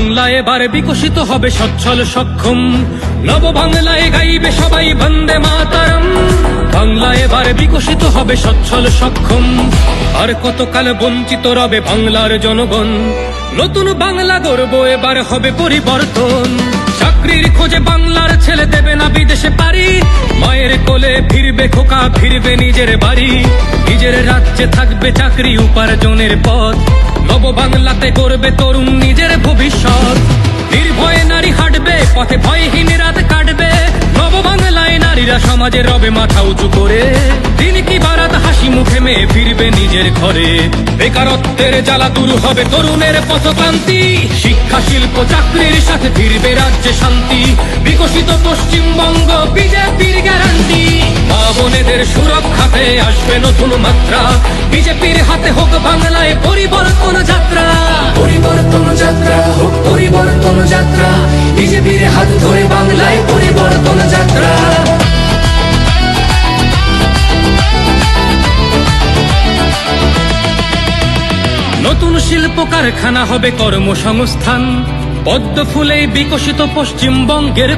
বাংলা এবার বিকশিত হবে সচ্ছল সক্ষম, নব বাংলায় গাইবে সবাই বন্দে মাতরম। বাংলা এবার বিকশিত হবে সচ্ছল সক্ষম, আর কতকাল বঞ্চিত রবে বাংলার জনগণ। নতুন বাংলা গর্ব এবার হবে পরিবর্তন। চাকরির খোঁজে বাংলার ছেলে দেবে না বিদেশে পারি, মায়ের কোলে ফিরবে খোকা, ফিরবে নিজের বাড়ি। নিজের রাজ্যে থাকবে চাকরি উপার্জনের পথ, নব বাংলাতে গড়বে তরুণ নিজের ভবিষ্যৎ। নির্ভয়ে নারী হাঁটবে পথে, ভয়হীন রাত কাটবে। নব বাংলায় নারীরা সমাজে রবে মাথা উঁচু করে, দিন কি বারাত হাসি মুখে মেয়ে ফিরবে নিজের ঘরে। বেকারত্বের জ্বালা দূর হবে তরুণের পথক্রান্তি, শিক্ষা শিল্প চাকরির সাথে ফিরবে রাজ্যে শান্তি। বিকশিত পশ্চিমবঙ্গ বিজেপির গ্যারান্টি, মা বোনেদের সুরক্ষাতে আসবে নতুন মাত্রা। বিজেপির হাতে হোক বাংলায় পরিবর্তন যাত্রা। পরিবর্তন যাত্রা হোক পরিবর্তন যাত্রা, বিজেপির হাত ধরে বাংলায় পরিবর্তন যাত্রা। নতুন শিল্প কারখানা হবে কর্মসংস্থান, পদ্ম ফুলেই বিকশিত পশ্চিমবঙ্গের